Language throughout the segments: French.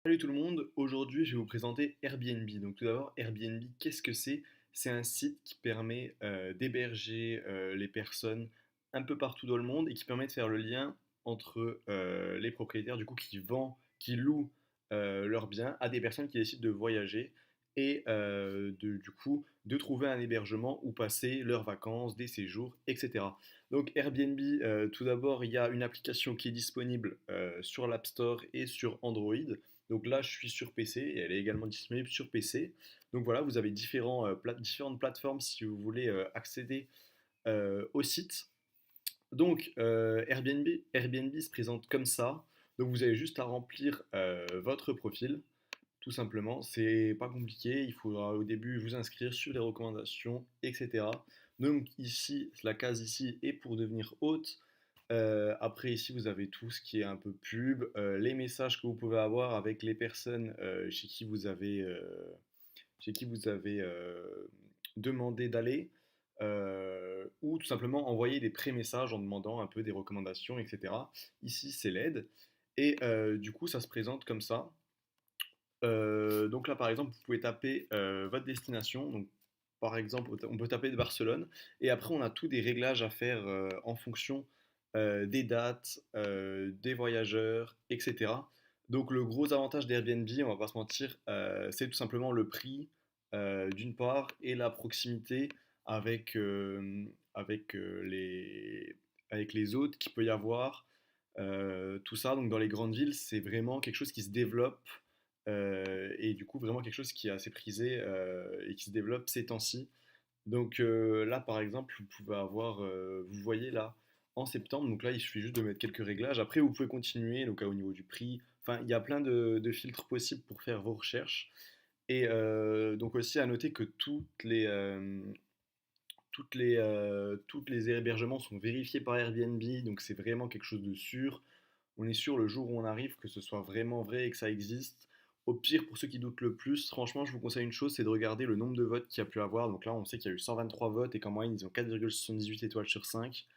Salut tout le monde, aujourd'hui je vais vous présenter Airbnb. Donc tout d'abord, Airbnb, qu'est-ce que c'est? C'est un site qui permet d'héberger les personnes un peu partout dans le monde et qui permet de faire le lien entre les propriétaires du coup qui louent leurs biens à des personnes qui décident de voyager et du coup de trouver un hébergement où passer leurs vacances, des séjours, etc. Donc Airbnb, tout d'abord, il y a une application qui est disponible sur l'App Store et sur Android. Donc là, je suis sur PC et elle est également disponible sur PC. Donc voilà, vous avez différentes plateformes si vous voulez accéder au site. Donc Airbnb se présente comme ça. Donc vous avez juste à remplir votre profil, tout simplement. C'est pas compliqué. Il faudra au début vous inscrire sur les recommandations, etc. Donc ici, la case ici est pour devenir hôte. Après ici vous avez tout ce qui est un peu pub, les messages que vous pouvez avoir avec les personnes chez qui vous avez demandé d'aller, ou tout simplement envoyer des pré-messages en demandant un peu des recommandations, etc. Ici c'est l'aide, et du coup ça se présente comme ça. Donc là par exemple vous pouvez taper votre destination, donc par exemple on peut taper de Barcelone, et après on a tous des réglages à faire en fonction des dates, des voyageurs, etc. Donc le gros avantage d'Airbnb, on va pas se mentir, c'est tout simplement le prix d'une part et la proximité avec, avec les autres qu'il peut y avoir. Tout ça, donc dans les grandes villes, c'est vraiment quelque chose qui se développe et du coup vraiment quelque chose qui est assez prisé et qui se développe ces temps-ci. Donc là, par exemple, vous pouvez avoir, vous voyez là, en septembre, donc là, il suffit juste de mettre quelques réglages. Après, vous pouvez continuer, donc au niveau du prix. Enfin, il y a plein de filtres possibles pour faire vos recherches. Et donc aussi à noter que toutes les hébergements sont vérifiés par Airbnb, donc c'est vraiment quelque chose de sûr. On est sûr le jour où on arrive que ce soit vraiment vrai et que ça existe. Au pire, pour ceux qui doutent le plus, franchement, je vous conseille une chose, c'est de regarder le nombre de votes qu'il y a pu avoir. Donc là, on sait qu'il y a eu 123 votes et qu'en moyenne, ils ont 4,78 étoiles sur 5.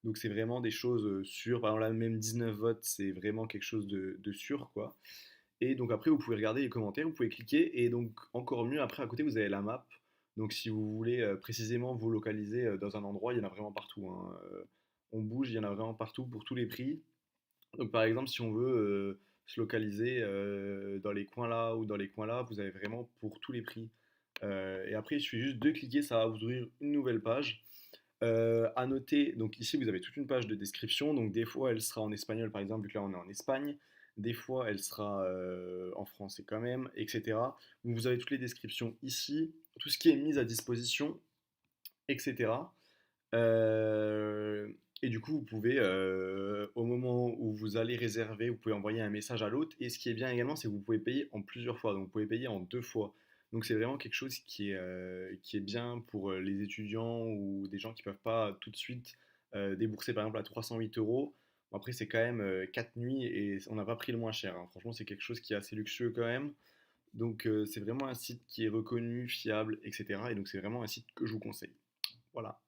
Donc c'est vraiment des choses sûres. Par exemple, là, même 19 votes, c'est vraiment quelque chose de sûr, quoi. Et donc après, vous pouvez regarder les commentaires, vous pouvez cliquer. Et donc encore mieux, après, à côté, vous avez la map. Donc si vous voulez précisément vous localiser dans un endroit, il y en a vraiment partout, hein. On bouge, il y en a vraiment partout pour tous les prix. Donc par exemple, si on veut se localiser dans les coins là ou dans les coins là, vous avez vraiment pour tous les prix. Et après, il suffit juste de cliquer, ça va vous ouvrir une nouvelle page. À noter, donc ici vous avez toute une page de description. Donc des fois elle sera en espagnol par exemple, vu que là on est en Espagne. Des fois elle sera en français quand même, etc. Donc, vous avez toutes les descriptions ici, tout ce qui est mis à disposition, etc. Euh, et du coup, vous pouvez, au moment où vous allez réserver, vous pouvez envoyer un message à l'autre. Et ce qui est bien également, c'est que vous pouvez payer en plusieurs fois. Donc, vous pouvez payer en deux fois. Donc, c'est vraiment quelque chose qui est bien pour les étudiants ou des gens qui ne peuvent pas tout de suite débourser, par exemple, à 308 euros. Bon, après, c'est quand même 4 nuits et on n'a pas pris le moins cher, hein. Franchement, c'est quelque chose qui est assez luxueux quand même. Donc, c'est vraiment un site qui est reconnu, fiable, etc. Et donc, c'est vraiment un site que je vous conseille. Voilà.